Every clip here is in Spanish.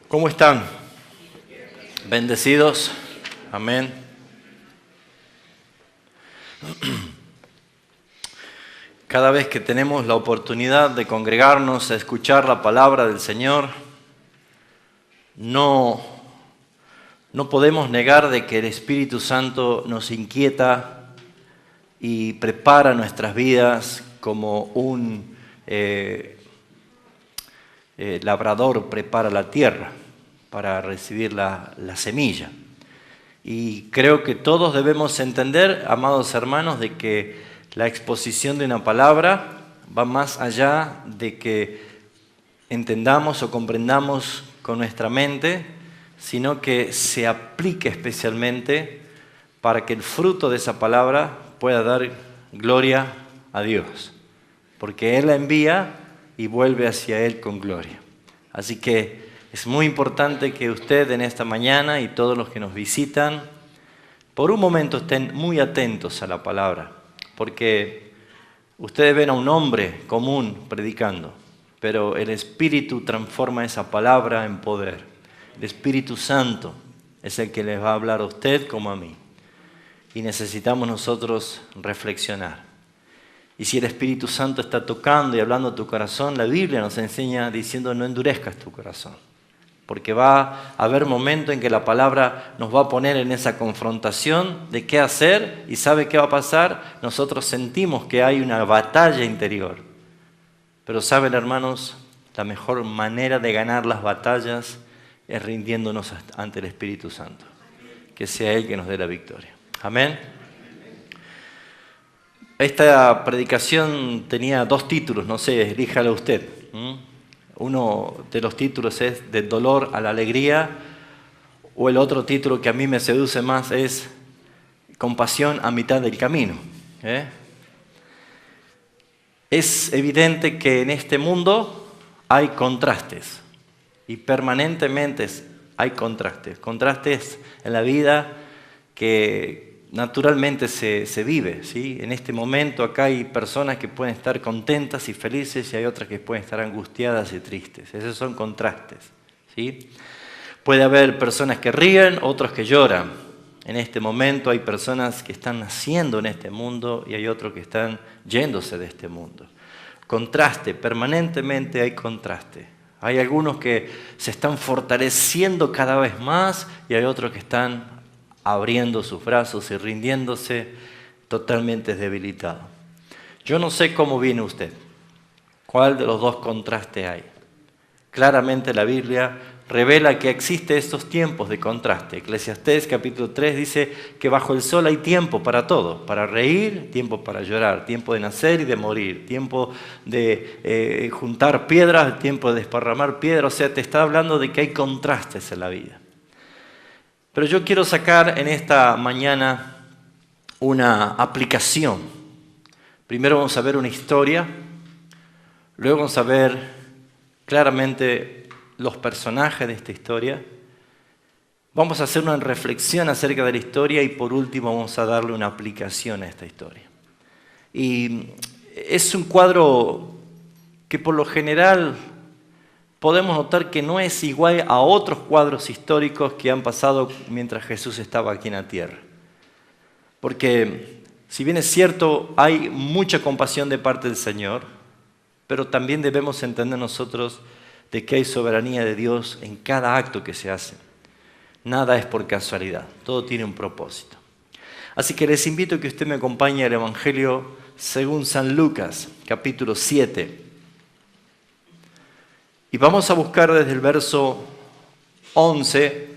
¿Cómo están? Bendecidos. Amén. Cada vez que tenemos la oportunidad de congregarnos a escuchar la palabra del Señor, no podemos negar de que el Espíritu Santo nos inquieta y prepara nuestras vidas como un labrador prepara la tierra para recibir la semilla. Y creo que todos debemos entender, amados hermanos, de que la exposición de una palabra va más allá de que entendamos o comprendamos con nuestra mente, sino que se aplique especialmente para que el fruto de esa palabra pueda dar gloria a Dios, porque Él la envía y vuelve hacia Él con gloria. Así que es muy importante que usted en esta mañana y todos los que nos visitan, por un momento estén muy atentos a la palabra, porque ustedes ven a un hombre común predicando, pero el Espíritu transforma esa palabra en poder. El Espíritu Santo es el que les va a hablar a usted como a mí. Y necesitamos nosotros reflexionar. Y si el Espíritu Santo está tocando y hablando a tu corazón, la Biblia nos enseña diciendo no endurezcas tu corazón. Porque va a haber momentos en que la palabra nos va a poner en esa confrontación de qué hacer y sabe qué va a pasar. Nosotros sentimos que hay una batalla interior. Pero saben, hermanos, la mejor manera de ganar las batallas es rindiéndonos ante el Espíritu Santo. Que sea Él que nos dé la victoria. Amén. Esta predicación tenía dos títulos, no sé, elíjalo usted. Uno de los títulos es del dolor a la alegría, o el otro título que a mí me seduce más es compasión a mitad del camino. Es evidente que en este mundo hay contrastes y permanentemente hay contrastes en la vida que naturalmente se vive, ¿sí? En este momento acá hay personas que pueden estar contentas y felices y hay otras que pueden estar angustiadas y tristes. Esos son contrastes, ¿sí? Puede haber personas que ríen, otros que lloran. En este momento hay personas que están naciendo en este mundo y hay otros que están yéndose de este mundo. Contraste, permanentemente hay contraste. Hay algunos que se están fortaleciendo cada vez más y hay otros que están abriendo sus brazos y rindiéndose totalmente debilitado. Yo no sé cómo viene usted, cuál de los dos contrastes hay. Claramente la Biblia revela que existen estos tiempos de contraste. Eclesiastés capítulo 3 dice que bajo el sol hay tiempo para todo, para reír, tiempo para llorar, tiempo de nacer y de morir, tiempo de juntar piedras, tiempo de desparramar piedras. O sea, te está hablando de que hay contrastes en la vida. Pero yo quiero sacar en esta mañana una aplicación. Primero vamos a ver una historia, luego vamos a ver claramente los personajes de esta historia. Vamos a hacer una reflexión acerca de la historia y por último vamos a darle una aplicación a esta historia. Y es un cuadro que por lo general podemos notar que no es igual a otros cuadros históricos que han pasado mientras Jesús estaba aquí en la tierra. Porque si bien es cierto, hay mucha compasión de parte del Señor, pero también debemos entender nosotros de que hay soberanía de Dios en cada acto que se hace. Nada es por casualidad, todo tiene un propósito. Así que les invito a que usted me acompañe al Evangelio según San Lucas, capítulo 7. Y vamos a buscar desde el verso 11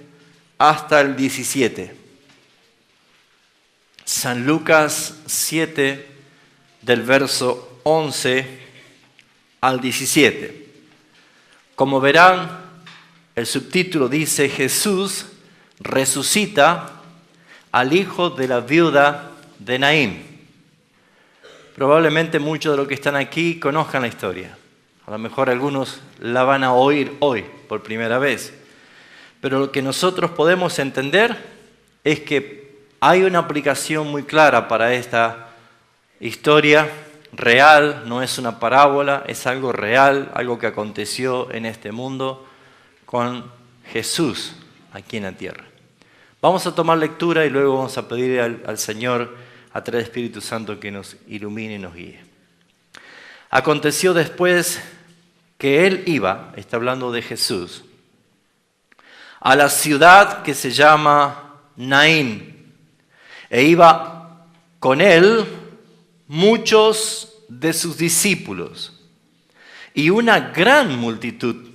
hasta el 17. San Lucas 7, del verso 11 al 17. Como verán, el subtítulo dice: Jesús resucita al hijo de la viuda de Naín. Probablemente muchos de los que están aquí conozcan la historia. A lo mejor algunos la van a oír hoy por primera vez. Pero lo que nosotros podemos entender es que hay una aplicación muy clara para esta historia real, no es una parábola, es algo real, algo que aconteció en este mundo con Jesús aquí en la tierra. Vamos a tomar lectura y luego vamos a pedir al Señor a través del Espíritu Santo que nos ilumine y nos guíe. Aconteció después que él iba, está hablando de Jesús, a la ciudad que se llama Naín, e iba con él muchos de sus discípulos y una gran multitud.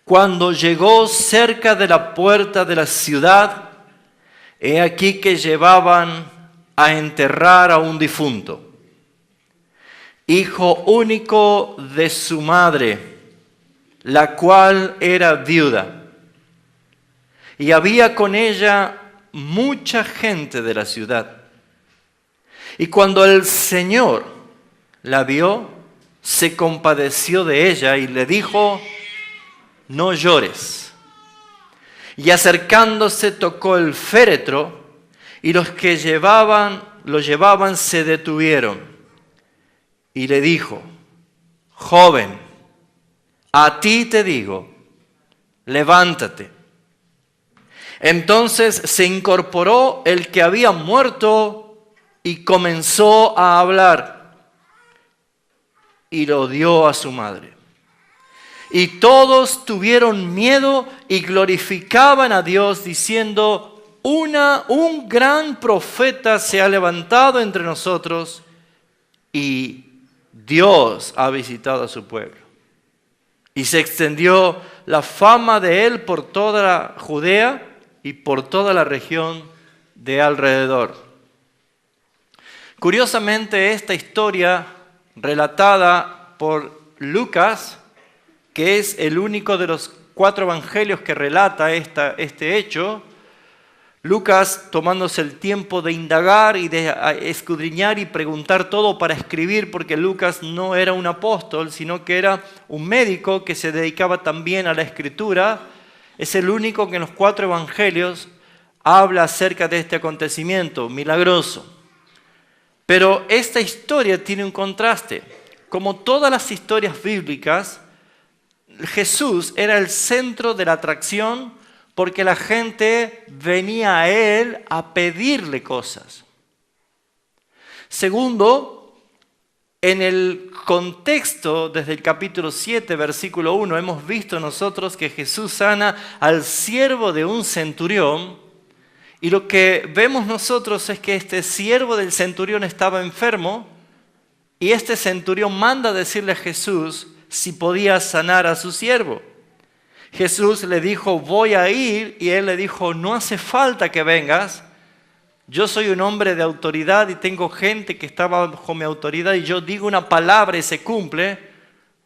Cuando llegó cerca de la puerta de la ciudad, he aquí que llevaban a enterrar a un difunto, hijo único de su madre, la cual era viuda. Y había con ella mucha gente de la ciudad. Y cuando el Señor la vio, se compadeció de ella y le dijo: no llores. Y acercándose tocó el féretro, y los que lo llevaban se detuvieron. Y le dijo: joven, a ti te digo, levántate. Entonces se incorporó el que había muerto y comenzó a hablar, y lo dio a su madre. Y todos tuvieron miedo y glorificaban a Dios diciendo: un gran profeta se ha levantado entre nosotros y Dios ha visitado a su pueblo. Y se extendió la fama de él por toda la Judea y por toda la región de alrededor. Curiosamente, esta historia relatada por Lucas, que es el único de los 4 evangelios que relata este hecho, Lucas, tomándose el tiempo de indagar y de escudriñar y preguntar todo para escribir, porque Lucas no era un apóstol, sino que era un médico que se dedicaba también a la escritura, es el único que en los 4 evangelios habla acerca de este acontecimiento milagroso. Pero esta historia tiene un contraste. Como todas las historias bíblicas, Jesús era el centro de la atracción porque la gente venía a él a pedirle cosas. Segundo, en el contexto, desde el capítulo 7, versículo 1, hemos visto nosotros que Jesús sana al siervo de un centurión, y lo que vemos nosotros es que este siervo del centurión estaba enfermo, y este centurión manda a decirle a Jesús si podía sanar a su siervo. Jesús le dijo: voy a ir, y él le dijo: no hace falta que vengas, yo soy un hombre de autoridad y tengo gente que está bajo mi autoridad, y yo digo una palabra y se cumple,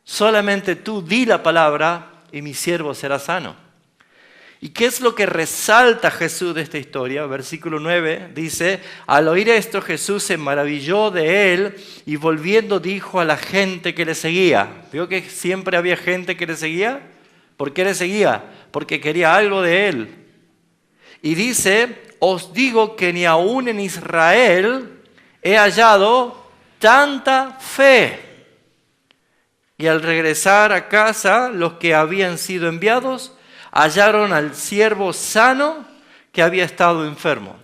solamente tú di la palabra y mi siervo será sano. ¿Y qué es lo que resalta Jesús de esta historia? Versículo 9 dice: al oír esto Jesús se maravilló de él y volviendo dijo a la gente que le seguía. ¿Vio que siempre había gente que le seguía? ¿Por qué le seguía? Porque quería algo de él. Y dice: os digo que ni aún en Israel he hallado tanta fe. Y al regresar a casa, los que habían sido enviados hallaron al siervo sano que había estado enfermo.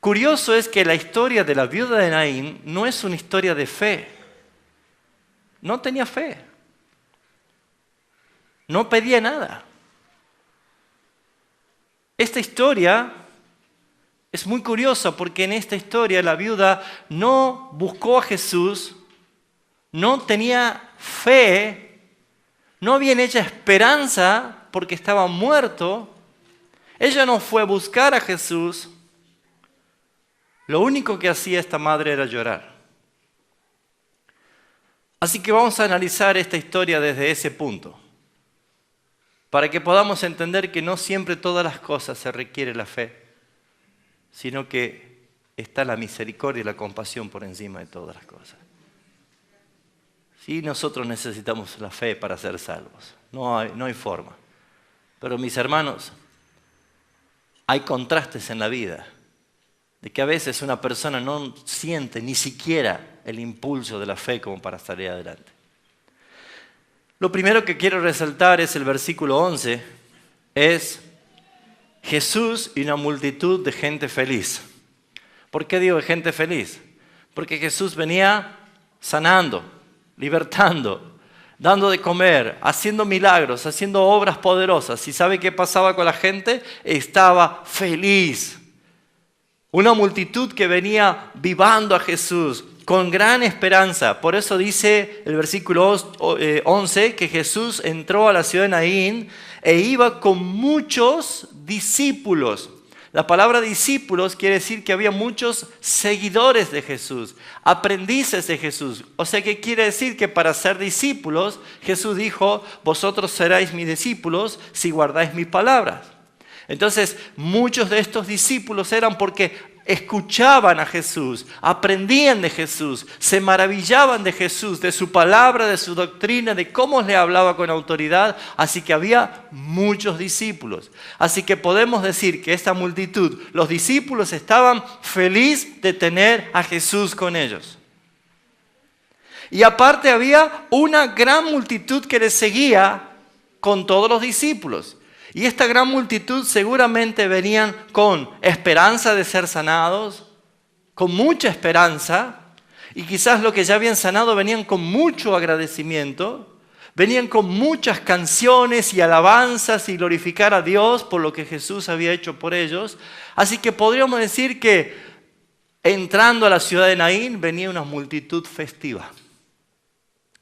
Curioso es que la historia de la viuda de Naín no es una historia de fe. No tenía fe. No pedía nada. Esta historia es muy curiosa porque en esta historia la viuda no buscó a Jesús, no tenía fe, no había en ella esperanza porque estaba muerto. Ella no fue a buscar a Jesús. Lo único que hacía esta madre era llorar. Así que vamos a analizar esta historia desde ese punto, para que podamos entender que no siempre todas las cosas se requiere la fe, sino que está la misericordia y la compasión por encima de todas las cosas. Sí, nosotros necesitamos la fe para ser salvos. No hay forma. Pero mis hermanos, hay contrastes en la vida, de que a veces una persona no siente ni siquiera el impulso de la fe como para salir adelante. Lo primero que quiero resaltar es el versículo 11, es Jesús y una multitud de gente feliz. ¿Por qué digo de gente feliz? Porque Jesús venía sanando, libertando, dando de comer, haciendo milagros, haciendo obras poderosas. ¿Y sabe qué pasaba con la gente? Estaba feliz. Una multitud que venía vivando a Jesús con gran esperanza. Por eso dice el versículo 11 que Jesús entró a la ciudad de Naín e iba con muchos discípulos. La palabra discípulos quiere decir que había muchos seguidores de Jesús, aprendices de Jesús. O sea, que quiere decir que para ser discípulos, Jesús dijo, vosotros seréis mis discípulos si guardáis mis palabras. Entonces, muchos de estos discípulos eran porque escuchaban a Jesús, aprendían de Jesús, se maravillaban de Jesús, de su palabra, de su doctrina, de cómo le hablaba con autoridad. Así que había muchos discípulos. Así que podemos decir que esta multitud, los discípulos estaban felices de tener a Jesús con ellos. Y aparte había una gran multitud que le seguía con todos los discípulos. Y esta gran multitud seguramente venían con esperanza de ser sanados, con mucha esperanza, y quizás lo que ya habían sanado venían con mucho agradecimiento, venían con muchas canciones y alabanzas y glorificar a Dios por lo que Jesús había hecho por ellos. Así que podríamos decir que entrando a la ciudad de Naín venía una multitud festiva,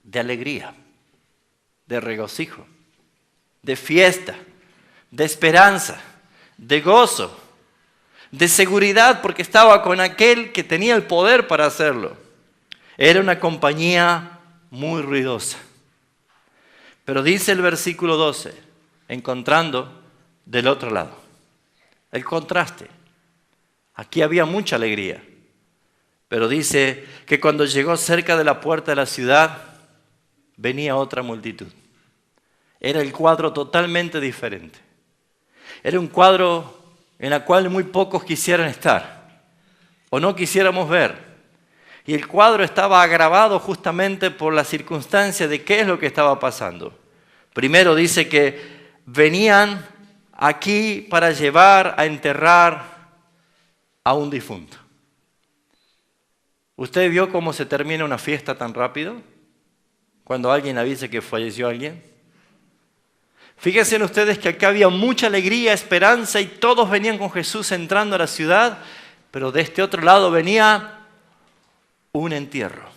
de alegría, de regocijo, de fiesta, de esperanza, de gozo, de seguridad, porque estaba con aquel que tenía el poder para hacerlo. Era una compañía muy ruidosa. Pero dice el versículo 12, encontrando del otro lado, el contraste. Aquí había mucha alegría, pero dice que cuando llegó cerca de la puerta de la ciudad, venía otra multitud. Era el cuadro totalmente diferente. Era un cuadro en el cual muy pocos quisieran estar o no quisiéramos ver. Y el cuadro estaba agravado justamente por la circunstancia de qué es lo que estaba pasando. Primero dice que venían aquí para llevar a enterrar a un difunto. ¿Usted vio cómo se termina una fiesta tan rápido? Cuando alguien avisa que falleció alguien. Fíjense ustedes que acá había mucha alegría, esperanza y todos venían con Jesús entrando a la ciudad, pero de este otro lado venía un entierro.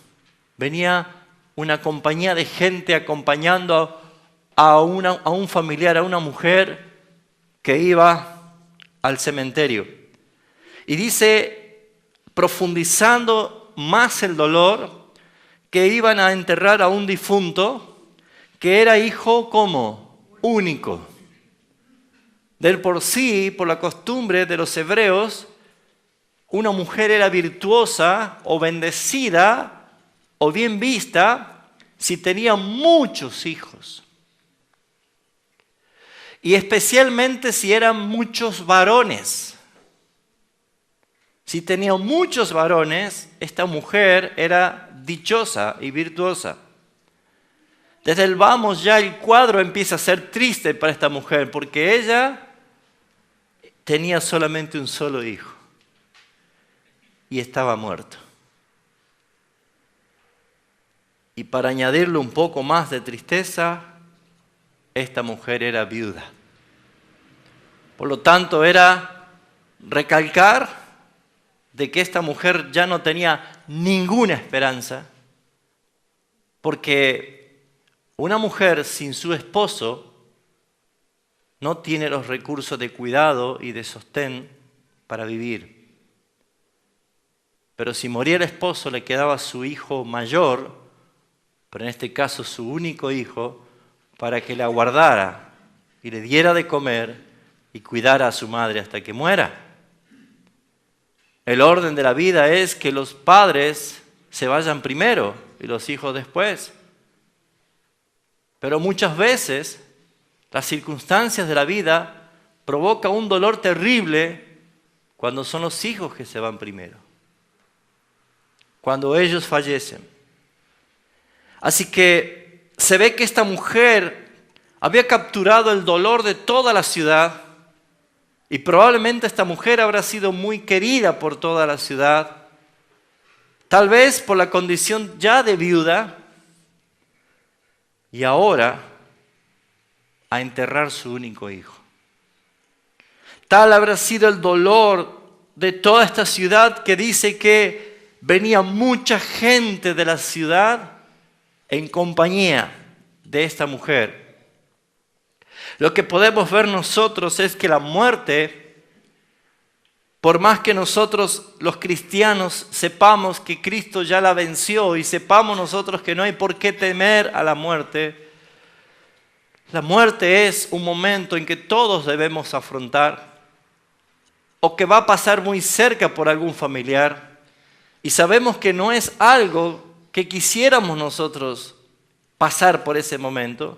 Venía una compañía de gente acompañando a un familiar, a una mujer que iba al cementerio. Y dice, profundizando más el dolor, que iban a enterrar a un difunto que era hijo, ¿cómo? Único. Del por sí, por la costumbre de los hebreos, una mujer era virtuosa o bendecida o bien vista si tenía muchos hijos. Y especialmente si eran muchos varones. Si tenía muchos varones, esta mujer era dichosa y virtuosa. Desde el vamos ya el cuadro empieza a ser triste para esta mujer porque ella tenía solamente un solo hijo y estaba muerto. Y para añadirle un poco más de tristeza, esta mujer era viuda. Por lo tanto, era recalcar de que esta mujer ya no tenía ninguna esperanza porque una mujer sin su esposo no tiene los recursos de cuidado y de sostén para vivir. Pero si moría el esposo, le quedaba su hijo mayor, pero en este caso su único hijo, para que la guardara y le diera de comer y cuidara a su madre hasta que muera. El orden de la vida es que los padres se vayan primero y los hijos después. Pero muchas veces las circunstancias de la vida provocan un dolor terrible cuando son los hijos que se van primero, cuando ellos fallecen. Así que se ve que esta mujer había capturado el dolor de toda la ciudad y probablemente esta mujer habrá sido muy querida por toda la ciudad, tal vez por la condición ya de viuda y ahora a enterrar su único hijo. Tal habrá sido el dolor de toda esta ciudad que dice que venía mucha gente de la ciudad en compañía de esta mujer. Lo que podemos ver nosotros es que la muerte, por más que nosotros los cristianos sepamos que Cristo ya la venció y sepamos nosotros que no hay por qué temer a la muerte, la muerte es un momento en que todos debemos afrontar o que va a pasar muy cerca por algún familiar y sabemos que no es algo que quisiéramos nosotros pasar por ese momento,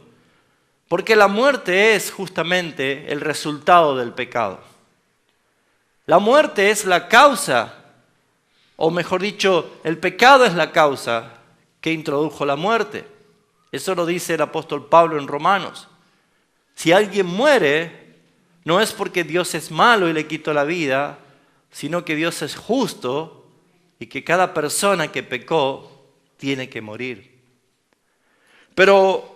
porque la muerte es justamente el resultado del pecado. La muerte es la causa, o mejor dicho, el pecado es la causa que introdujo la muerte. Eso lo dice el apóstol Pablo en Romanos. Si alguien muere, no es porque Dios es malo y le quitó la vida, sino que Dios es justo y que cada persona que pecó tiene que morir. Pero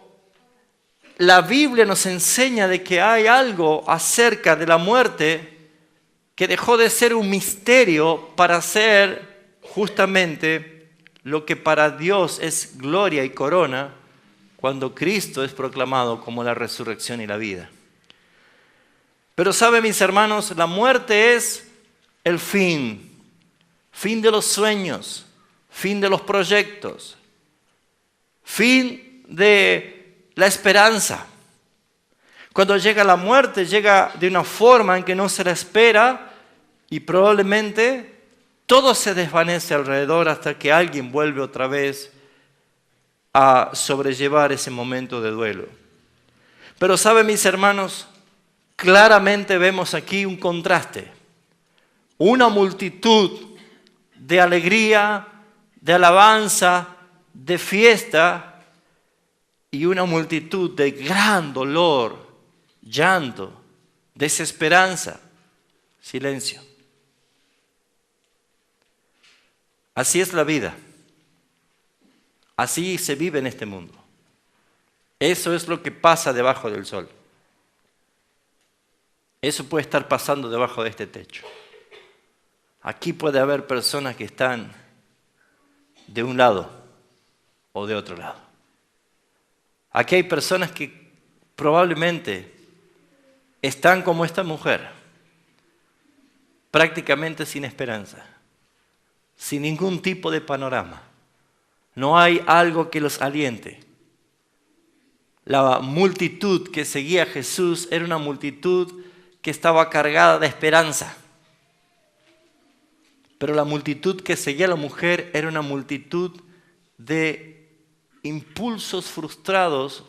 la Biblia nos enseña de que hay algo acerca de la muerte que dejó de ser un misterio para ser justamente lo que para Dios es gloria y corona cuando Cristo es proclamado como la resurrección y la vida. Pero saben, mis hermanos, la muerte es el fin de los sueños, fin de los proyectos, fin de la esperanza. Cuando llega la muerte, llega de una forma en que no se la espera y probablemente todo se desvanece alrededor hasta que alguien vuelve otra vez a sobrellevar ese momento de duelo. Pero saben, mis hermanos, claramente vemos aquí un contraste. Una multitud de alegría, de alabanza, de fiesta y una multitud de gran dolor, llanto, desesperanza, silencio. Así es la vida. Así se vive en este mundo. Eso es lo que pasa debajo del sol. Eso puede estar pasando debajo de este techo. Aquí puede haber personas que están de un lado o de otro lado. Aquí hay personas que probablemente están como esta mujer, prácticamente sin esperanza, sin ningún tipo de panorama. No hay algo que los aliente. La multitud que seguía a Jesús era una multitud que estaba cargada de esperanza. Pero la multitud que seguía a la mujer era una multitud de impulsos frustrados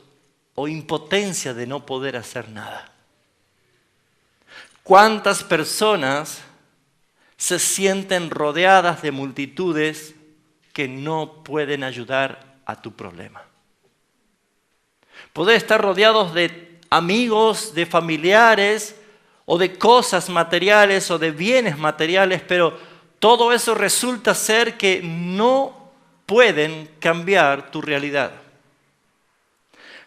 o impotencia de no poder hacer nada. ¿Cuántas personas se sienten rodeadas de multitudes que no pueden ayudar a tu problema? Pueden estar rodeados de amigos, de familiares, o de cosas materiales o de bienes materiales, pero todo eso resulta ser que no pueden cambiar tu realidad.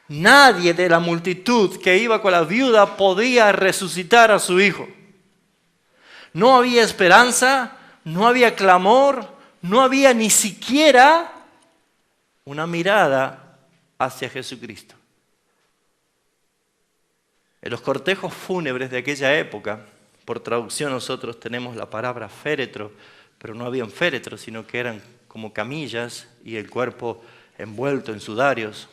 Nadie de la multitud que iba con la viuda podía resucitar a su hijo. No había esperanza, no había clamor, no había ni siquiera una mirada hacia Jesucristo. En los cortejos fúnebres de aquella época, por traducción nosotros tenemos la palabra féretro, pero no habían féretros, sino que eran como camillas y el cuerpo envuelto en sudarios.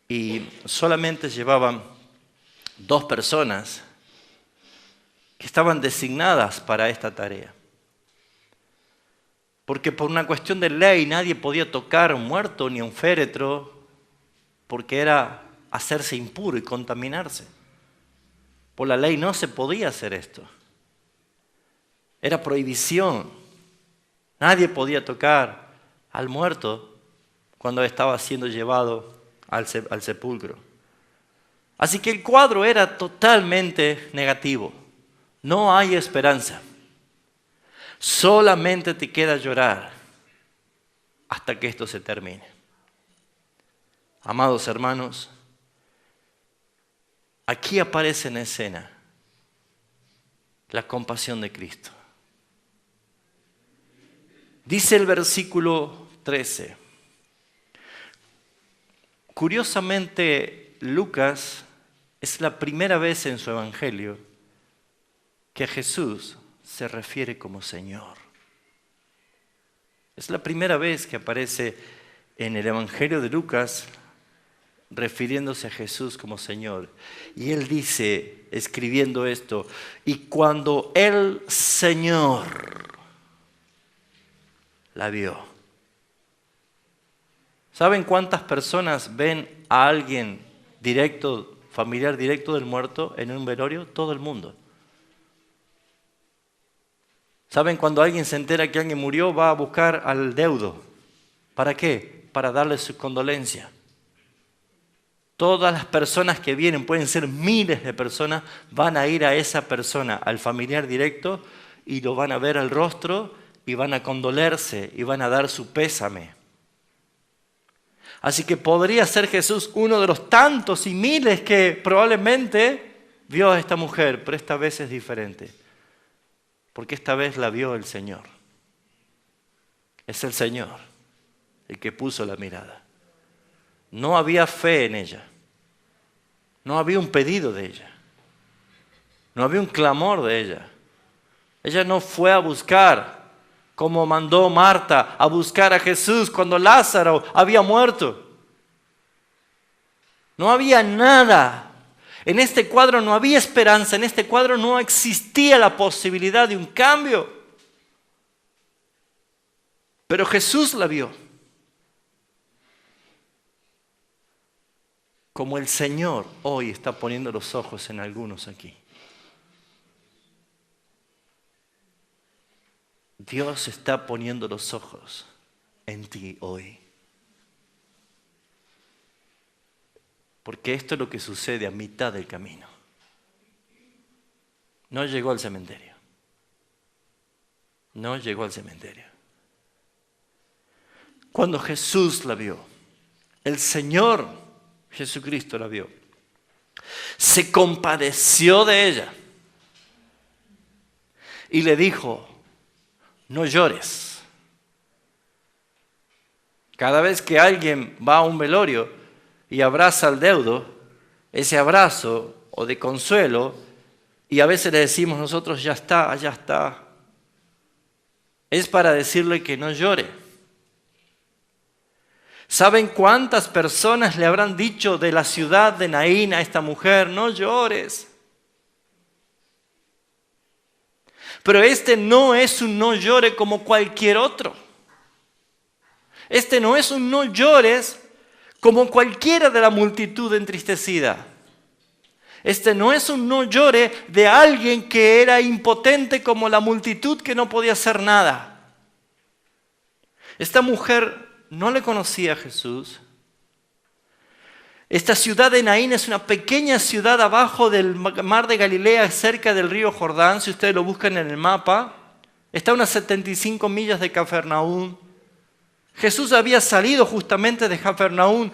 Y solamente llevaban 2 personas que estaban designadas para esta tarea. Porque por una cuestión de ley nadie podía tocar a un muerto ni a un féretro, porque era hacerse impuro y contaminarse. Por la ley no se podía hacer esto. Era prohibición. Nadie podía tocar al muerto cuando estaba siendo llevado al sepulcro. Así que el cuadro era totalmente negativo. No hay esperanza. Solamente te queda llorar hasta que esto se termine. Amados hermanos, aquí aparece en escena la compasión de Cristo. Dice el versículo 13. Curiosamente, Lucas es la primera vez en su evangelio que a Jesús se refiere como Señor. Es la primera vez que aparece en el evangelio de Lucas refiriéndose a Jesús como Señor. Y él dice, escribiendo esto, y cuando el Señor la vio. ¿Saben cuántas personas ven a alguien directo, familiar directo del muerto en un velorio? Todo el mundo. ¿Saben cuando alguien se entera que alguien murió, va a buscar al deudo? ¿Para qué? Para darle su condolencia. Todas las personas que vienen, pueden ser miles de personas, van a ir a esa persona, al familiar directo, y lo van a ver al rostro y van a condolerse y van a dar su pésame. Así que podría ser Jesús uno de los tantos y miles que probablemente vio a esta mujer, pero esta vez es diferente. Porque esta vez la vio el Señor. Es el Señor el que puso la mirada. No había fe en ella. No había un pedido de ella. No había un clamor de ella. Ella no fue a buscar, como mandó Marta, a buscar a Jesús cuando Lázaro había muerto. No había nada. En este cuadro no había esperanza, en este cuadro no existía la posibilidad de un cambio. Pero Jesús la vio. Como el Señor hoy está poniendo los ojos en algunos aquí. Dios está poniendo los ojos en ti hoy. Porque esto es lo que sucede a mitad del camino. No llegó al cementerio. No llegó al cementerio. Cuando Jesús la vio, el Señor Jesucristo la vio, se compadeció de ella y le dijo, no llores. Cada vez que alguien va a un velorio y abraza al deudo, ese abrazo o de consuelo, y a veces le decimos nosotros, ya está, es para decirle que no llore. ¿Saben cuántas personas le habrán dicho de la ciudad de Naín a esta mujer, no llores? Pero este no es un no llore como cualquier otro. Este no es un no llores como cualquiera de la multitud entristecida. Este no es un no llore de alguien que era impotente como la multitud que no podía hacer nada. Esta mujer no le conocía a Jesús. Esta ciudad de Naín es una pequeña ciudad abajo del mar de Galilea, cerca del río Jordán. Si ustedes lo buscan en el mapa, está a unas 75 millas de Cafarnaúm. Jesús había salido justamente de Cafarnaúm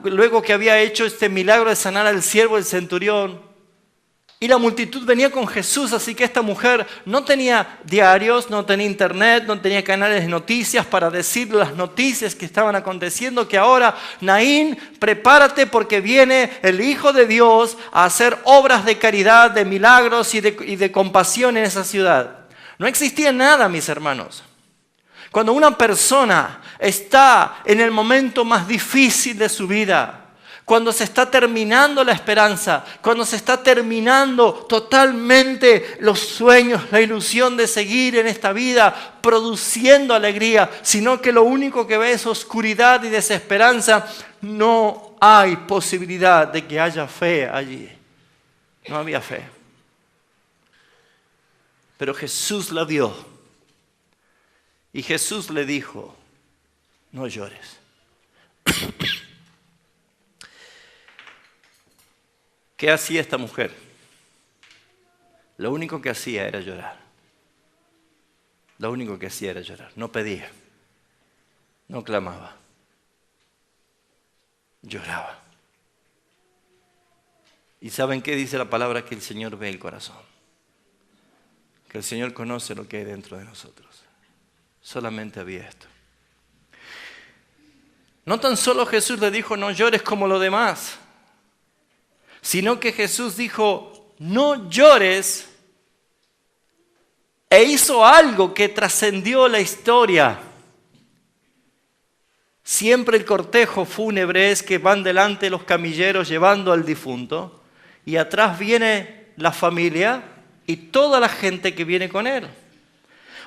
luego que había hecho este milagro de sanar al siervo del centurión. Y la multitud venía con Jesús, así que esta mujer no tenía diarios, no tenía internet, no tenía canales de noticias para decir las noticias que estaban aconteciendo, que ahora, Naín, prepárate porque viene el Hijo de Dios a hacer obras de caridad, de milagros y de compasión en esa ciudad. No existía nada, mis hermanos. Cuando una persona está en el momento más difícil de su vida, cuando se está terminando la esperanza, cuando se está terminando totalmente los sueños, la ilusión de seguir en esta vida produciendo alegría, sino que lo único que ve es oscuridad y desesperanza, no hay posibilidad de que haya fe allí. No había fe. Pero Jesús la vio. Y Jesús le dijo, no llores. ¿Qué hacía esta mujer? Lo único que hacía era llorar. Lo único que hacía era llorar. No pedía. No clamaba. Lloraba. ¿Y saben qué dice la palabra? Que el Señor ve el corazón. Que el Señor conoce lo que hay dentro de nosotros. Solamente había esto. No tan solo Jesús le dijo, no llores como los demás, sino que Jesús dijo, no llores, e hizo algo que trascendió la historia. Siempre el cortejo fúnebre es que van delante los camilleros llevando al difunto, y atrás viene la familia y toda la gente que viene con él.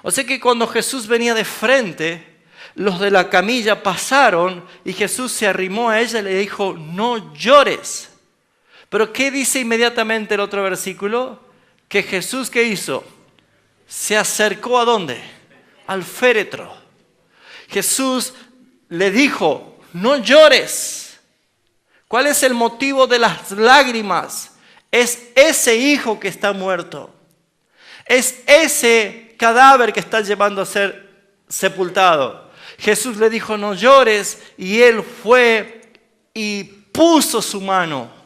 O sea que cuando Jesús venía de frente, los de la camilla pasaron y Jesús se arrimó a ella y le dijo, no llores. Pero ¿qué dice inmediatamente el otro versículo? Que Jesús, ¿qué hizo? Se acercó ¿a dónde? Al féretro. Jesús le dijo, no llores. ¿Cuál es el motivo de las lágrimas? Es ese hijo que está muerto. Es ese cadáver que está llevando a ser sepultado. Jesús le dijo, no llores, y él fue y puso su mano.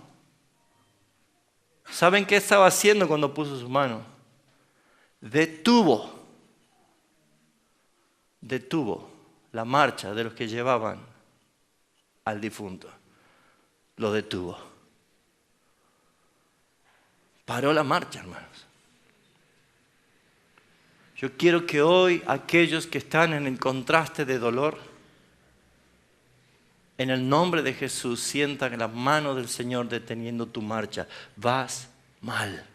¿Saben qué estaba haciendo cuando puso su mano? Detuvo la marcha de los que llevaban al difunto. Lo detuvo. Paró la marcha, hermanos. Yo quiero que hoy aquellos que están en el contraste de dolor, en el nombre de Jesús, sientan la mano del Señor deteniendo tu marcha. Vas mal.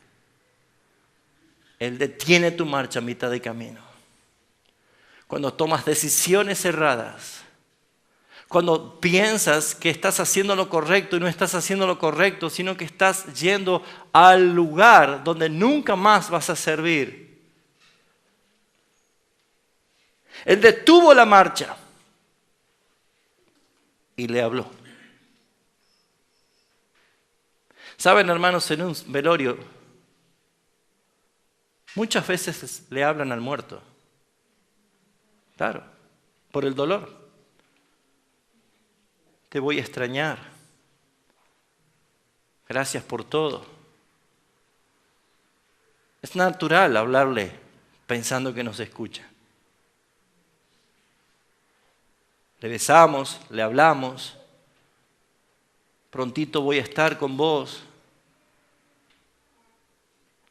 Él detiene tu marcha a mitad de camino. Cuando tomas decisiones erradas, cuando piensas que estás haciendo lo correcto y no estás haciendo lo correcto, sino que estás yendo al lugar donde nunca más vas a servir. Él detuvo la marcha y le habló. Saben, hermanos, en un velorio muchas veces le hablan al muerto. Claro, por el dolor. Te voy a extrañar. Gracias por todo. Es natural hablarle pensando que nos escucha. Le besamos, le hablamos. Prontito voy a estar con vos.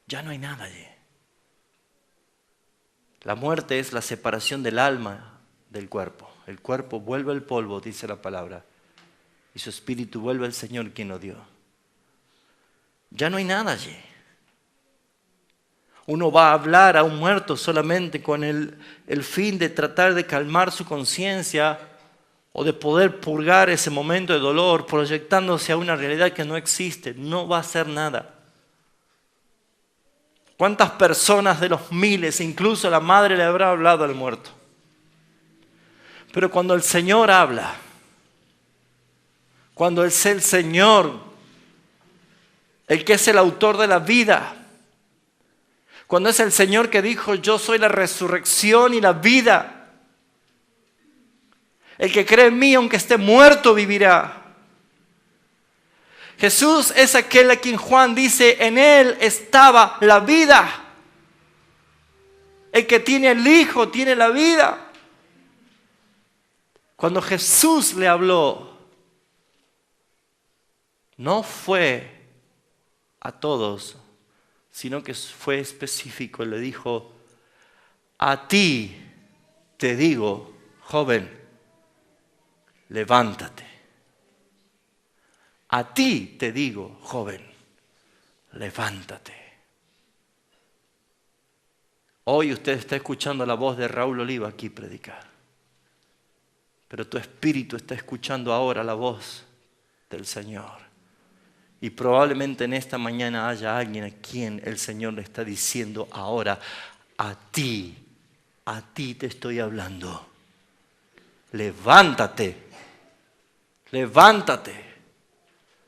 Ya no hay nada allí. La muerte es la separación del alma del cuerpo. El cuerpo vuelve al polvo, dice la palabra, y su espíritu vuelve al Señor quien lo dio. Ya no hay nada allí. Uno va a hablar a un muerto solamente con el fin de tratar de calmar su conciencia o de poder purgar ese momento de dolor, proyectándose a una realidad que no existe. No va a hacer nada. ¿Cuántas personas de los miles, incluso la madre, le habrá hablado al muerto? Pero cuando el Señor habla, cuando es el Señor el que es el autor de la vida, cuando es el Señor que dijo, yo soy la resurrección y la vida, el que cree en mí, aunque esté muerto, vivirá. Jesús es aquel a quien Juan dice, en él estaba la vida. El que tiene el Hijo tiene la vida. Cuando Jesús le habló, no fue a todos, sino que fue específico. Le dijo, a ti te digo, joven, levántate. A ti te digo, joven, levántate. Hoy usted está escuchando la voz de Raúl Oliva aquí predicar. Pero tu espíritu está escuchando ahora la voz del Señor. Y probablemente en esta mañana haya alguien a quien el Señor le está diciendo ahora, a ti te estoy hablando. Levántate, levántate.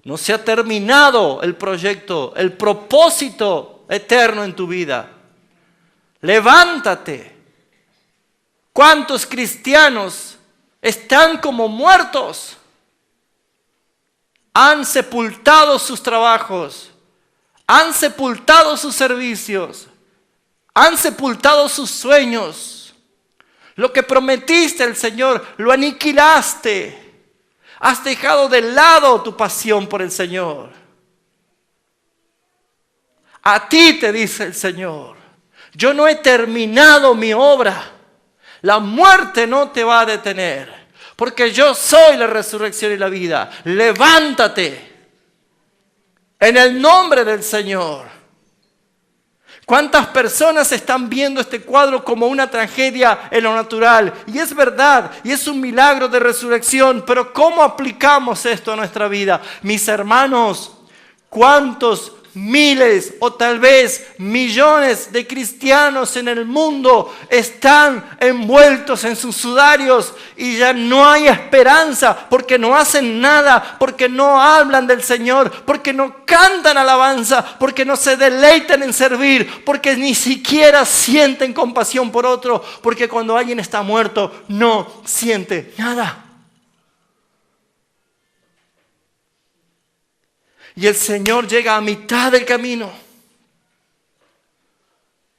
No se ha terminado el proyecto, el propósito eterno en tu vida. Levántate. ¿Cuántos cristianos están como muertos? Han sepultado sus trabajos, han sepultado sus servicios, han sepultado sus sueños. Lo que prometiste al Señor, lo aniquilaste. Has dejado de lado tu pasión por el Señor. A ti te dice el Señor, yo no he terminado mi obra. La muerte no te va a detener, porque yo soy la resurrección y la vida. Levántate en el nombre del Señor. ¿Cuántas personas están viendo este cuadro como una tragedia en lo natural? Y es verdad, y es un milagro de resurrección, pero ¿cómo aplicamos esto a nuestra vida? Mis hermanos, ¿cuántos miles o tal vez millones de cristianos en el mundo están envueltos en sus sudarios y ya no hay esperanza porque no hacen nada, porque no hablan del Señor, porque no cantan alabanza, porque no se deleitan en servir, porque ni siquiera sienten compasión por otro, porque cuando alguien está muerto no siente nada? Y el Señor llega a mitad del camino.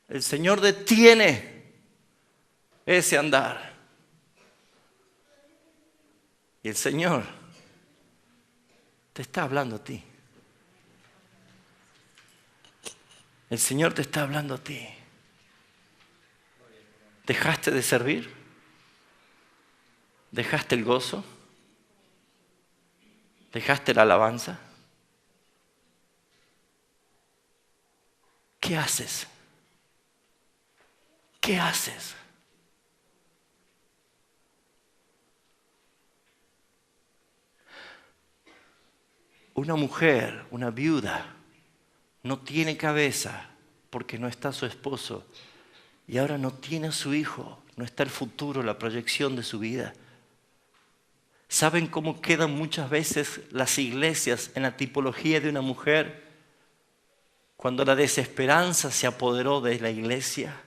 El Señor detiene ese andar. Y el Señor te está hablando a ti. El Señor te está hablando a ti. ¿Dejaste de servir? ¿Dejaste el gozo? ¿Dejaste la alabanza? ¿Qué haces? ¿Qué haces? Una mujer, una viuda, no tiene cabeza porque no está su esposo y ahora no tiene a su hijo, no está el futuro, la proyección de su vida. ¿Saben cómo quedan muchas veces las iglesias en la tipología de una mujer? Cuando la desesperanza se apoderó de la iglesia,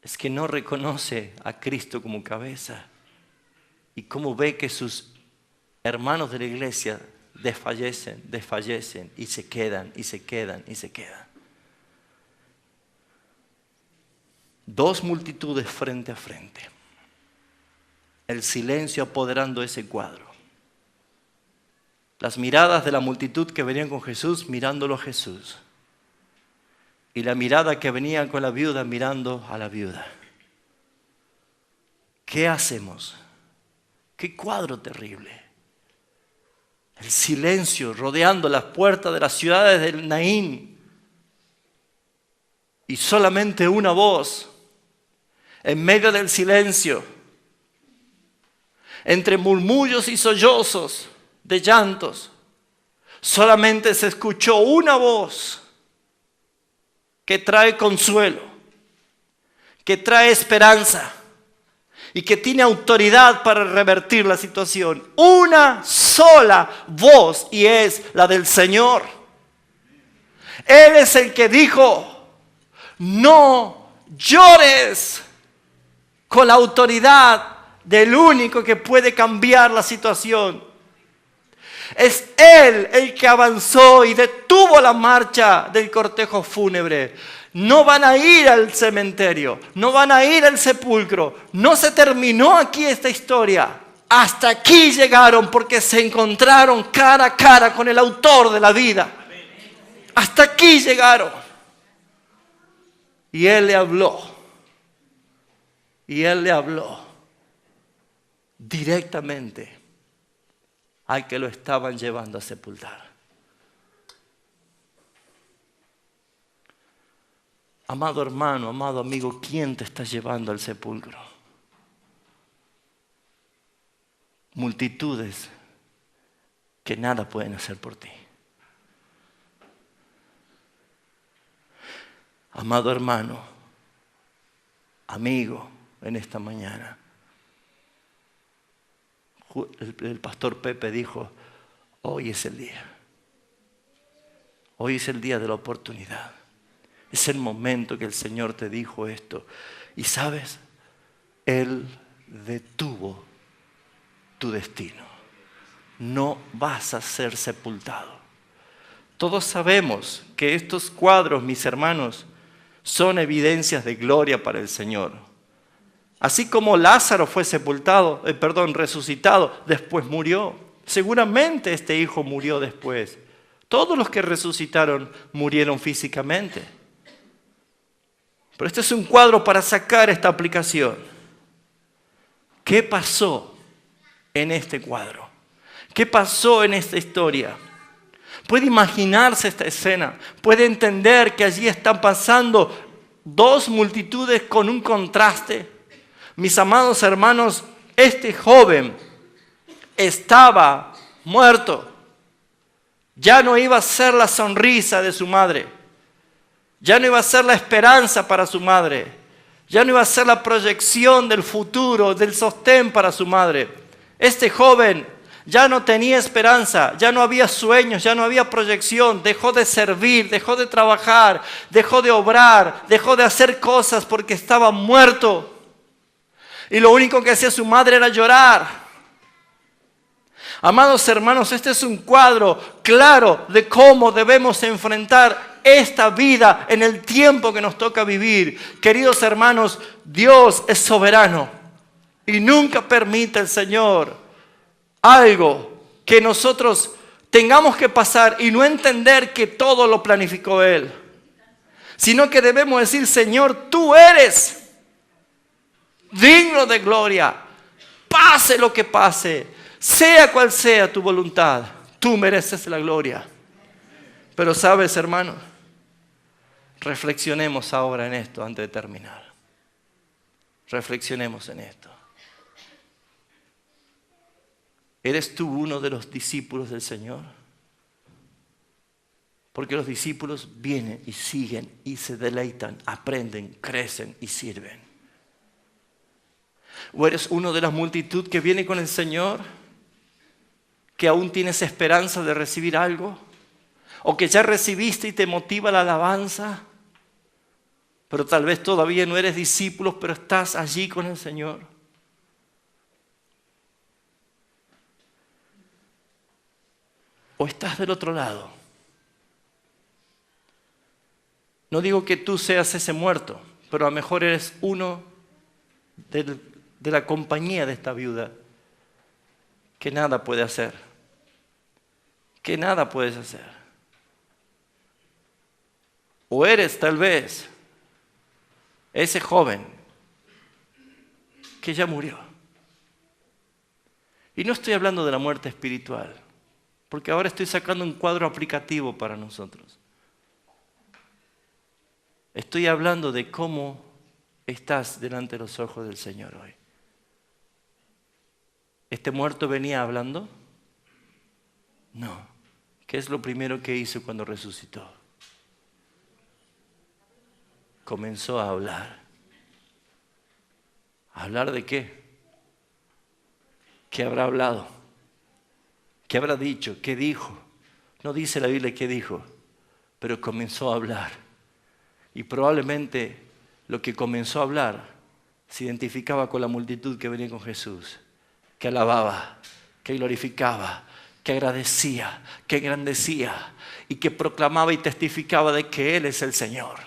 es que no reconoce a Cristo como cabeza y cómo ve que sus hermanos de la iglesia desfallecen y se quedan. Dos multitudes frente a frente. El silencio apoderando ese cuadro. Las miradas de la multitud que venían con Jesús mirándolo a Jesús. Y la mirada que venía con la viuda mirando a la viuda. ¿Qué hacemos? ¡Qué cuadro terrible! El silencio rodeando las puertas de las ciudades del Naín. Y solamente una voz en medio del silencio. Entre murmullos y sollozos de llantos, solamente se escuchó una voz que trae consuelo, que trae esperanza y que tiene autoridad para revertir la situación. Una sola voz y es la del Señor. Él es el que dijo, no llores, con la autoridad del único que puede cambiar la situación. Es Él el que avanzó y detuvo la marcha del cortejo fúnebre. No van a ir al cementerio, no van a ir al sepulcro. No se terminó aquí esta historia. Hasta aquí llegaron porque se encontraron cara a cara con el autor de la vida. Hasta aquí llegaron. Y Él le habló. Y Él le habló directamente al que lo estaban llevando a sepultar. Amado hermano, amado amigo, ¿quién te está llevando al sepulcro? Multitudes que nada pueden hacer por ti. Amado hermano, amigo, en esta mañana, el pastor Pepe dijo, Hoy es el día. Hoy es el día de la oportunidad. Es el momento que el Señor te dijo esto. Y sabes, Él detuvo tu destino. No vas a ser sepultado. Todos sabemos que estos cuadros, mis hermanos, son evidencias de gloria para el Señor. Así como Lázaro fue resucitado, después murió. Seguramente este hijo murió después. Todos los que resucitaron murieron físicamente. Pero este es un cuadro para sacar esta aplicación. ¿Qué pasó en este cuadro? ¿Qué pasó en esta historia? Puede imaginarse esta escena, puede entender que allí están pasando dos multitudes con un contraste. Mis amados hermanos, este joven estaba muerto. Ya no iba a ser la sonrisa de su madre. Ya no iba a ser la esperanza para su madre. Ya no iba a ser la proyección del futuro, del sostén para su madre. Este joven ya no tenía esperanza, ya no había sueños, ya no había proyección. Dejó de servir, dejó de trabajar, dejó de obrar, dejó de hacer cosas porque estaba muerto. Y lo único que hacía su madre era llorar. Amados hermanos, este es un cuadro claro de cómo debemos enfrentar esta vida en el tiempo que nos toca vivir. Queridos hermanos, Dios es soberano y nunca permite el Señor algo que nosotros tengamos que pasar y no entender que todo lo planificó Él, sino que debemos decir: Señor, tú eres digno de gloria, pase lo que pase, sea cual sea tu voluntad, tú mereces la gloria. Pero sabes, hermano, reflexionemos ahora en esto antes de terminar. Reflexionemos en esto. ¿Eres tú uno de los discípulos del Señor? Porque los discípulos vienen y siguen y se deleitan, aprenden, crecen y sirven. ¿O eres uno de la multitud que viene con el Señor, que aún tienes esperanza de recibir algo? ¿O que ya recibiste y te motiva la alabanza? Pero tal vez todavía no eres discípulo, pero estás allí con el Señor. ¿O estás del otro lado? No digo que tú seas ese muerto, pero a lo mejor eres uno de la compañía de esta viuda que nada puede hacer. Que nada puedes hacer. O eres tal vez ese joven que ya murió. Y no estoy hablando de la muerte espiritual, porque ahora estoy sacando un cuadro aplicativo para nosotros. Estoy hablando de cómo estás delante de los ojos del Señor hoy. ¿Este muerto venía hablando? No. ¿Qué es lo primero que hizo cuando resucitó? Comenzó a hablar. ¿Hablar de qué? ¿Qué habrá hablado? ¿Qué habrá dicho? ¿Qué dijo? No dice la Biblia qué dijo, pero comenzó a hablar. Y probablemente lo que comenzó a hablar se identificaba con la multitud que venía con Jesús, que alababa, que glorificaba, que agradecía, que engrandecía y que proclamaba y testificaba de que Él es el Señor.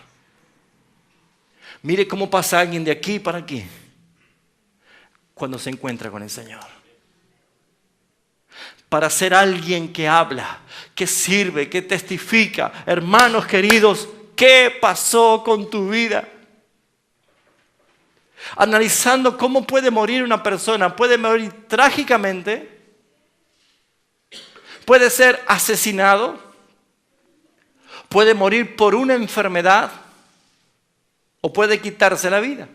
Mire cómo pasa alguien de aquí para aquí cuando se encuentra con el Señor. Para ser alguien que habla, que sirve, que testifica. Hermanos queridos, ¿qué pasó con tu vida? Analizando cómo puede morir una persona. Puede morir trágicamente. Puede ser asesinado. Puede morir por una enfermedad. O puede quitarse la vida.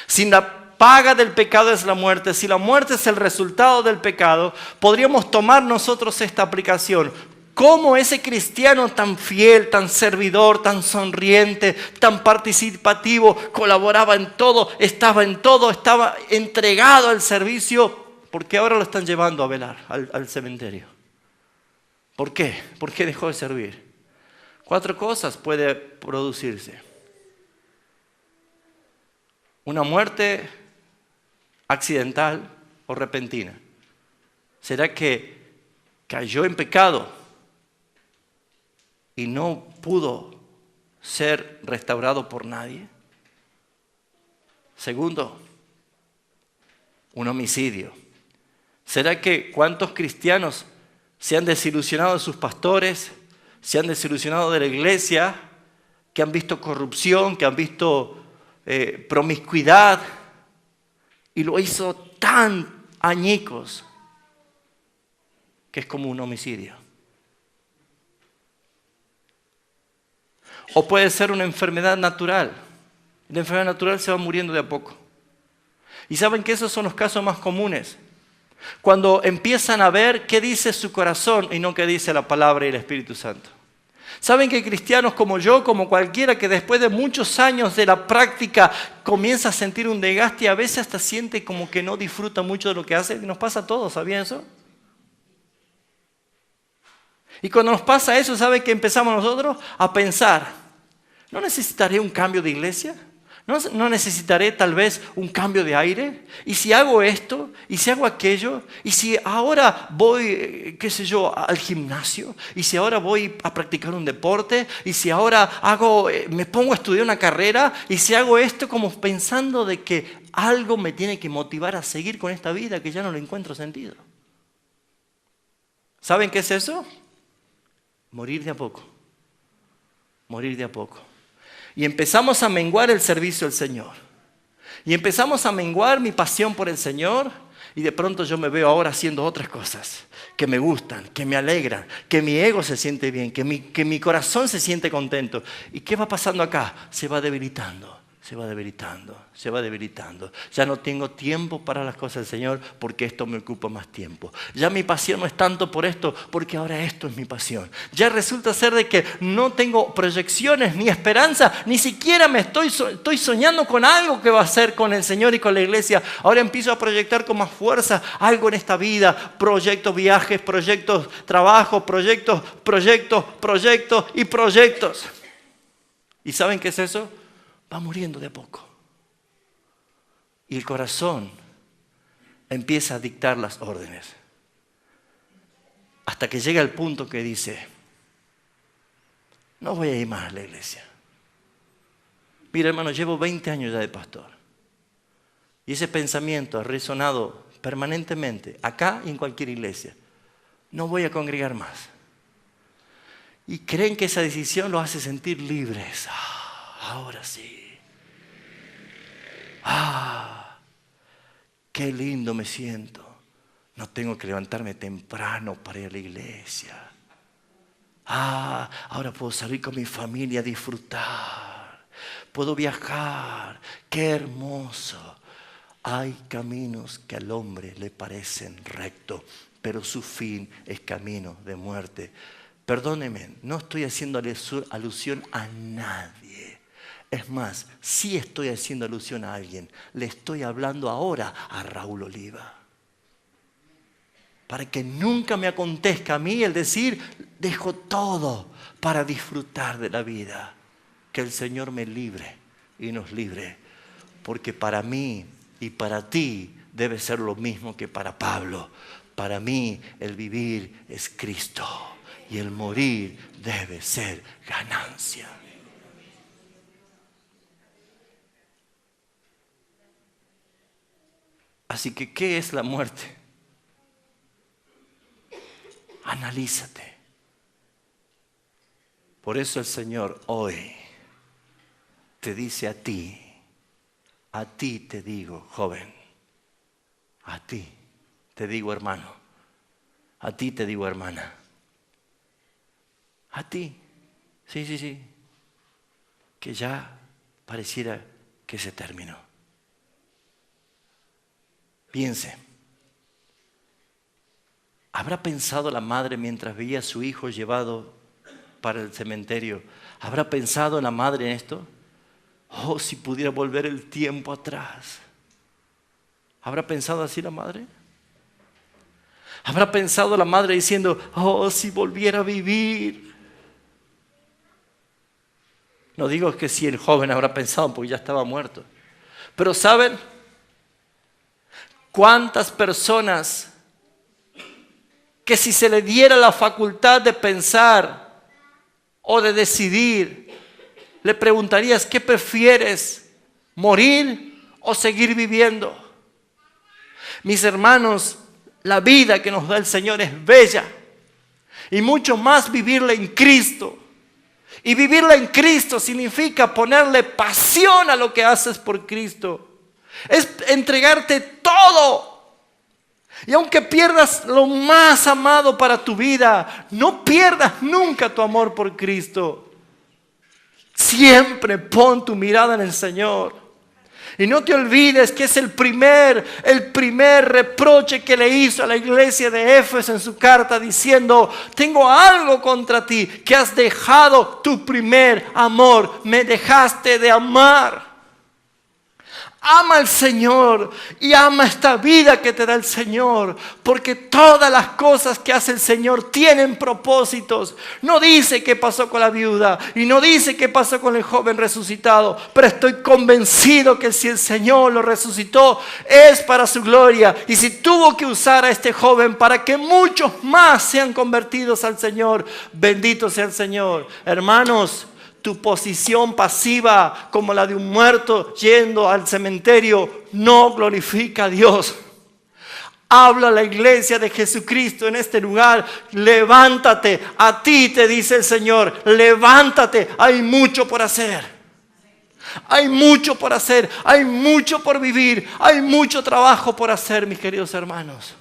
Sin la paga del pecado es la muerte. Si la muerte es el resultado del pecado, podríamos tomar nosotros esta aplicación. ¿Cómo ese cristiano tan fiel, tan servidor, tan sonriente, tan participativo, colaboraba en todo, estaba entregado al servicio? ¿Por qué ahora lo están llevando a velar al cementerio? ¿Por qué? ¿Por qué dejó de servir? 4 cosas puede producirse. Una muerte accidental o repentina. ¿Será que cayó en pecado y no pudo ser restaurado por nadie? Segundo, un homicidio. ¿Será que cuántos cristianos se han desilusionado de sus pastores, se han desilusionado de la iglesia, que han visto corrupción, que han visto promiscuidad, y lo hizo tan añicos que es como un homicidio? O puede ser una enfermedad natural. La enfermedad natural se va muriendo de a poco. Y saben que esos son los casos más comunes. Cuando empiezan a ver qué dice su corazón y no qué dice la palabra y el Espíritu Santo. Saben que cristianos como yo, como cualquiera que después de muchos años de la práctica comienza a sentir un desgaste y a veces hasta siente como que no disfruta mucho de lo que hace. Nos pasa a todos, ¿sabían eso? Y cuando nos pasa eso, ¿saben qué empezamos nosotros? A pensar, ¿no necesitaré un cambio de iglesia? ¿No necesitaré tal vez un cambio de aire? ¿Y si hago esto? ¿Y si hago aquello? ¿Y si ahora voy, qué sé yo, al gimnasio? ¿Y si ahora voy a practicar un deporte? ¿Y si ahora me pongo a estudiar una carrera? ¿Y si hago esto? Como pensando de que algo me tiene que motivar a seguir con esta vida que ya no le encuentro sentido. ¿Saben qué es eso? Morir de a poco. Morir de a poco. Y empezamos a menguar el servicio al Señor. Y empezamos a menguar mi pasión por el Señor. Y de pronto yo me veo ahora haciendo otras cosas que me gustan, que me alegran, que mi ego se siente bien, que mi corazón se siente contento. ¿Y qué va pasando acá? Se va debilitando, se va debilitando, se va debilitando. Ya no tengo tiempo para las cosas del Señor porque esto me ocupa más tiempo. Ya mi pasión no es tanto por esto porque ahora esto es mi pasión. Ya resulta ser de que no tengo proyecciones ni esperanza, ni siquiera me estoy soñando con algo que va a hacer con el Señor y con la iglesia. Ahora empiezo a proyectar con más fuerza algo en esta vida. Proyectos, viajes, proyectos, trabajo, proyectos y proyectos. ¿Y saben qué es eso? Va muriendo de a poco. Y el corazón empieza a dictar las órdenes. Hasta que llega el punto que dice, no voy a ir más a la iglesia. Mira, hermano, llevo 20 años ya de pastor. Y ese pensamiento ha resonado permanentemente, acá y en cualquier iglesia. No voy a congregar más. Y creen que esa decisión los hace sentir libres. Ahora sí. Qué lindo me siento. No tengo que levantarme temprano para ir a la iglesia. Ahora puedo salir con mi familia a disfrutar. Puedo viajar. Qué hermoso. Hay caminos que al hombre le parecen rectos, pero su fin es camino de muerte. Perdónenme, no estoy haciendo alusión a nadie. Es más, sí estoy haciendo alusión a alguien. Le estoy hablando ahora a Raúl Oliva. Para que nunca me acontezca a mí el decir, dejo todo para disfrutar de la vida. Que el Señor me libre y nos libre. Porque para mí y para ti debe ser lo mismo que para Pablo. Para mí el vivir es Cristo y el morir debe ser ganancia. Así que, ¿qué es la muerte? Analízate. Por eso el Señor hoy te dice a ti te digo, joven, a ti te digo, hermano, a ti te digo, hermana, a ti, sí, que ya pareciera que se terminó. Piense, ¿habrá pensado la madre mientras veía a su hijo llevado para el cementerio? ¿Habrá pensado la madre en esto? Oh, si pudiera volver el tiempo atrás. ¿Habrá pensado así la madre? Habrá pensado la madre diciendo, oh, si volviera a vivir. No digo que si el joven habrá pensado porque ya estaba muerto. Pero ¿saben cuántas personas que si se le diera la facultad de pensar o de decidir, le preguntarías, ¿qué prefieres? ¿Morir o seguir viviendo? Mis hermanos, la vida que nos da el Señor es bella y mucho más vivirla en Cristo. Y vivirla en Cristo significa ponerle pasión a lo que haces por Cristo. Es entregarte todo. Y aunque pierdas lo más amado para tu vida, no pierdas nunca tu amor por Cristo. Siempre pon tu mirada en el Señor. Y no te olvides que es el primer reproche que le hizo a la iglesia de Éfeso en su carta diciendo, tengo algo contra ti, que has dejado tu primer amor, me dejaste de amar. Ama al Señor y ama esta vida que te da el Señor, porque todas las cosas que hace el Señor tienen propósitos. No dice qué pasó con la viuda y no dice qué pasó con el joven resucitado, pero estoy convencido que si el Señor lo resucitó es para su gloria, y si tuvo que usar a este joven para que muchos más sean convertidos al Señor, bendito sea el Señor. Hermanos, tu posición pasiva como la de un muerto yendo al cementerio no glorifica a Dios. Habla a la iglesia de Jesucristo en este lugar. Levántate, a ti te dice el Señor, levántate, hay mucho por hacer. Hay mucho por hacer, hay mucho por vivir, hay mucho trabajo por hacer, mis queridos hermanos.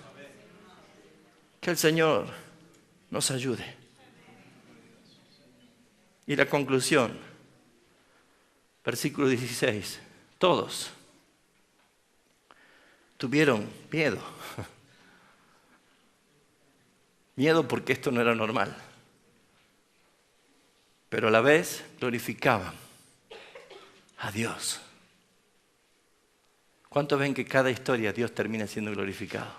Que el Señor nos ayude. Y la conclusión, versículo 16, todos tuvieron miedo. Miedo porque esto no era normal. Pero a la vez glorificaban a Dios. ¿Cuántos ven que cada historia Dios termina siendo glorificado?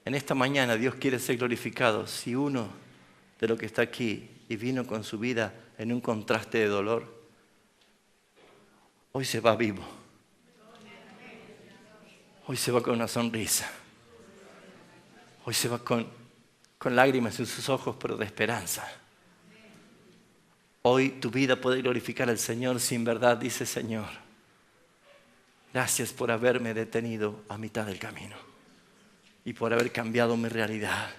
En esta mañana Dios quiere ser glorificado si uno de lo que está aquí y vino con su vida en un contraste de dolor, hoy se va vivo. Hoy se va con una sonrisa. Hoy se va con lágrimas en sus ojos, pero de esperanza. Hoy tu vida puede glorificar al Señor si en verdad dice, Señor, gracias por haberme detenido a mitad del camino y por haber cambiado mi realidad,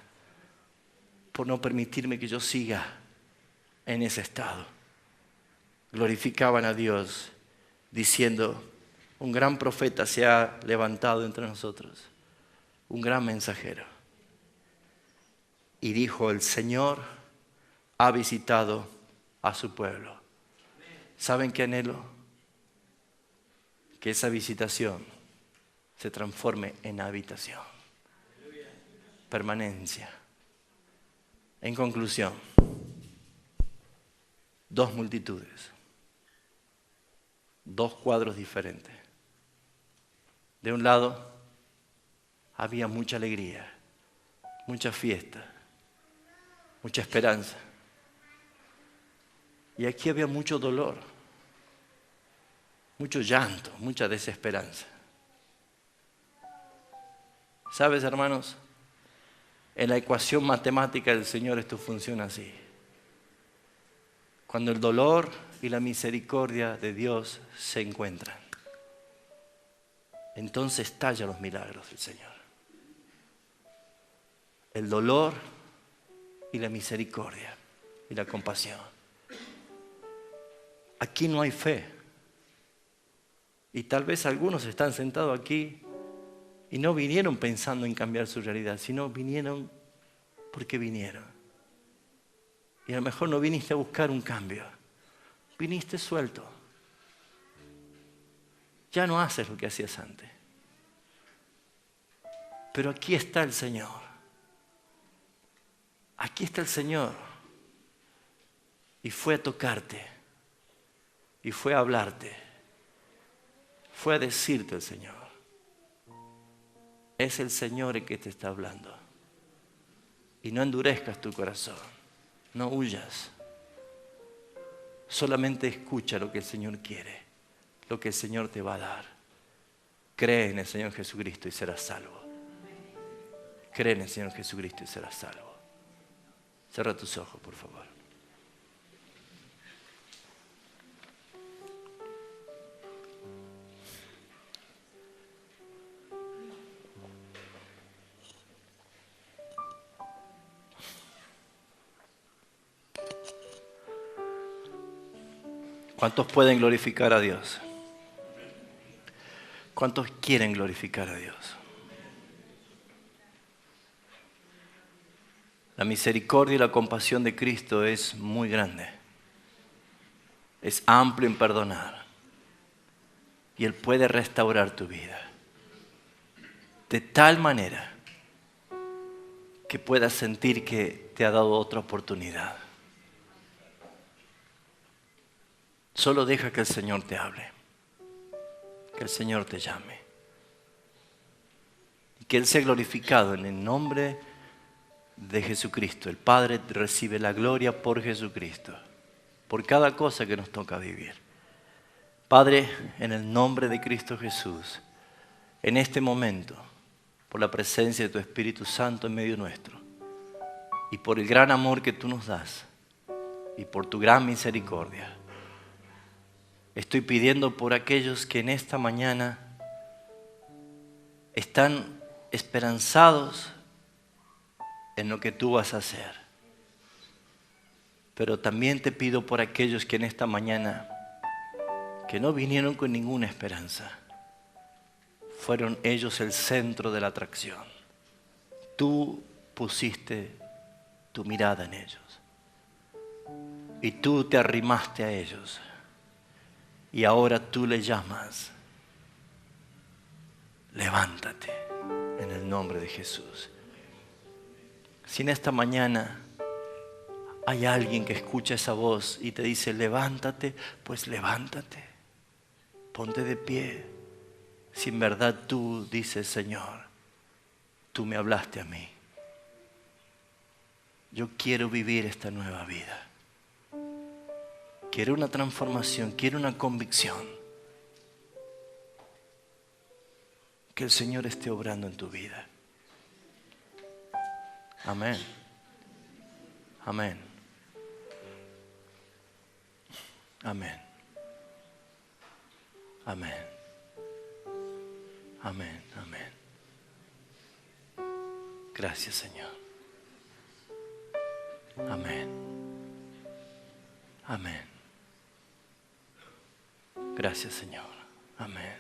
por no permitirme que yo siga en ese estado. Glorificaban a Dios diciendo, un gran profeta se ha levantado entre nosotros, un gran mensajero. Y dijo, el Señor ha visitado a su pueblo. ¿Saben qué anhelo? Que esa visitación se transforme en habitación, permanencia. En conclusión, dos multitudes, dos cuadros diferentes. De un lado había mucha alegría, mucha fiesta, mucha esperanza. Y aquí había mucho dolor, mucho llanto, mucha desesperanza. ¿Sabes, hermanos? En la ecuación matemática del Señor esto funciona así. Cuando el dolor y la misericordia de Dios se encuentran, entonces estallan los milagros del Señor. El dolor y la misericordia y la compasión. Aquí no hay fe. Y tal vez algunos están sentados aquí y no vinieron pensando en cambiar su realidad, sino vinieron porque vinieron. Y a lo mejor no viniste a buscar un cambio. Viniste suelto. Ya no haces lo que hacías antes. Pero aquí está el Señor. Aquí está el Señor. Y fue a tocarte. Y fue a hablarte. Fue a decirte el Señor. Es el Señor el que te está hablando. Y no endurezcas tu corazón. No huyas. Solamente escucha lo que el Señor quiere, lo que el Señor te va a dar. Cree en el Señor Jesucristo y serás salvo. Cree en el Señor Jesucristo y serás salvo. Cierra tus ojos, por favor. ¿Cuántos pueden glorificar a Dios? ¿Cuántos quieren glorificar a Dios? La misericordia y la compasión de Cristo es muy grande. Es amplio en perdonar. Y Él puede restaurar tu vida. De tal manera que puedas sentir que te ha dado otra oportunidad. Solo deja que el Señor te hable. Que el Señor te llame. Y que Él sea glorificado en el nombre de Jesucristo. El Padre recibe la gloria por Jesucristo. Por cada cosa que nos toca vivir. Padre, en el nombre de Cristo Jesús, en este momento, por la presencia de tu Espíritu Santo en medio nuestro, y por el gran amor que tú nos das, y por tu gran misericordia, estoy pidiendo por aquellos que en esta mañana están esperanzados en lo que tú vas a hacer. Pero también te pido por aquellos que en esta mañana, que no vinieron con ninguna esperanza, fueron ellos el centro de la atracción. Tú pusiste tu mirada en ellos. Y tú te arrimaste a ellos. Y ahora tú le llamas. Levántate en el nombre de Jesús. Si en esta mañana hay alguien que escucha esa voz y te dice levántate, pues levántate. Ponte de pie. Si en verdad tú dices, Señor, tú me hablaste a mí. Yo quiero vivir esta nueva vida. Quiero una transformación, quiero una convicción. Que el Señor esté obrando en tu vida. Amén. Amén. Amén. Amén. Amén. Amén. Gracias, Señor. Amén. Amén. Gracias, Señor. Amén.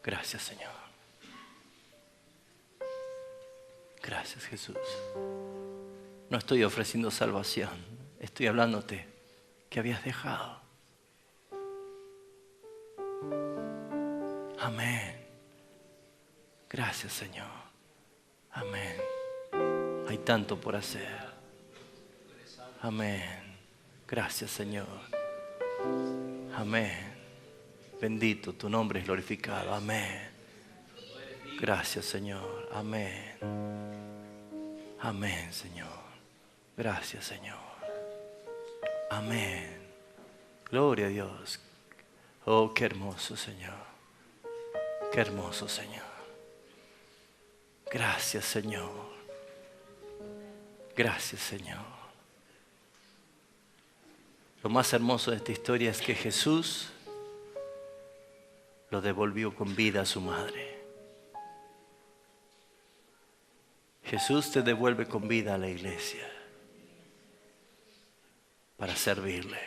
Gracias, Señor. Gracias, Jesús. No estoy ofreciendo salvación. Estoy hablándote que habías dejado. Amén. Gracias, Señor. Amén. Hay tanto por hacer. Amén. Gracias, Señor. Amén. Bendito, tu nombre es glorificado. Amén. Gracias, Señor. Amén. Amén, Señor. Gracias, Señor. Amén. Gloria a Dios. Oh, qué hermoso, Señor. Qué hermoso, Señor. Gracias, Señor. Gracias, Señor. Lo más hermoso de esta historia es que Jesús lo devolvió con vida a su madre. Jesús te devuelve con vida a la iglesia para servirle,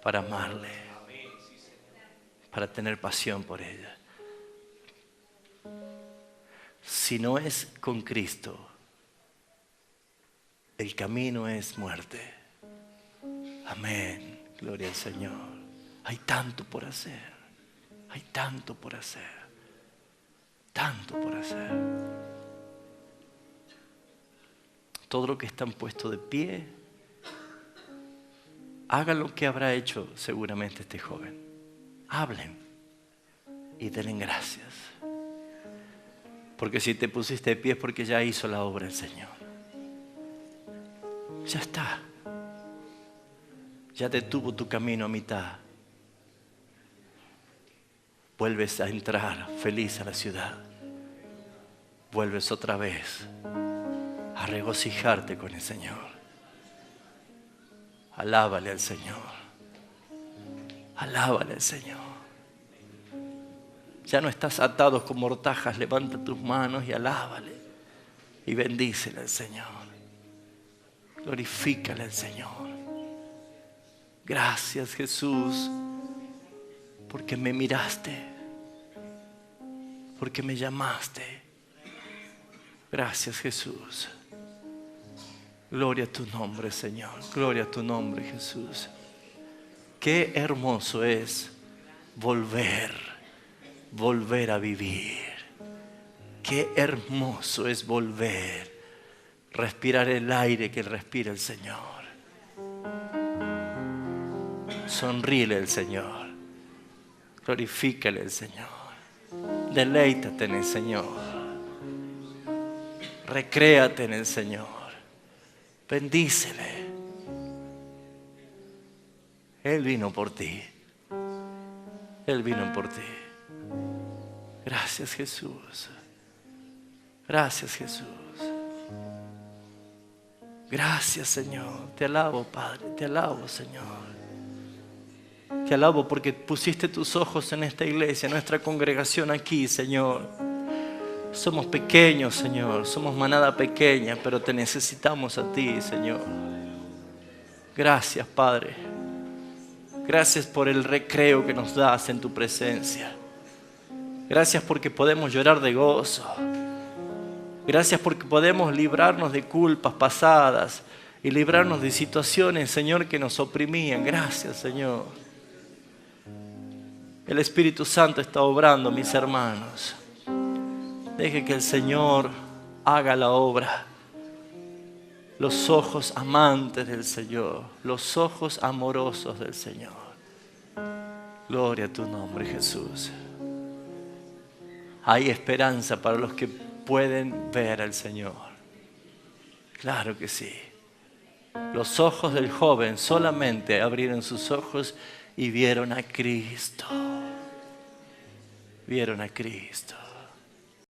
para amarle, para tener pasión por ella. Si no es con Cristo, el camino es muerte. Amén. Gloria al Señor. Hay tanto por hacer. Hay tanto por hacer. Tanto por hacer. Todo lo que están puestos de pie, hagan lo que habrá hecho seguramente este joven. Hablen y denle gracias. Porque si te pusiste de pie es porque ya hizo la obra el Señor. Ya está. Ya detuvo tu camino a mitad. Vuelves a entrar feliz a la ciudad. Vuelves otra vez a regocijarte con el Señor. Alábale al Señor. Alábale al Señor. Ya no estás atado con mortajas. Levanta tus manos y alábale. Y bendícele al Señor. Glorifícale al Señor. Gracias, Jesús, porque me miraste, porque me llamaste. Gracias, Jesús. Gloria a tu nombre, Señor. Gloria a tu nombre, Jesús. Qué hermoso es volver a vivir. Qué hermoso es respirar el aire que respira el Señor. Sonríele al Señor. Glorifícale al Señor. Deleítate en el Señor. Recréate en el Señor. Bendícele. Él vino por ti. Él vino por ti. Gracias, Jesús. Gracias, Jesús. Gracias, Señor. Te alabo, Padre. Te alabo, Señor. Te alabo porque pusiste tus ojos en esta iglesia, en nuestra congregación aquí, Señor. Somos pequeños, Señor. Somos manada pequeña, pero te necesitamos a ti, Señor. Gracias, Padre. Gracias por el recreo que nos das en tu presencia. Gracias porque podemos llorar de gozo. Gracias porque podemos librarnos de culpas pasadas y librarnos de situaciones, Señor, que nos oprimían. Gracias, Señor. El Espíritu Santo está obrando, mis hermanos. Deje que el Señor haga la obra. Los ojos amantes del Señor, los ojos amorosos del Señor. Gloria a tu nombre, Jesús. Hay esperanza para los que pueden ver al Señor. Claro que sí. Los ojos del joven solamente abrieron sus ojos y vieron a Cristo. Vieron a Cristo.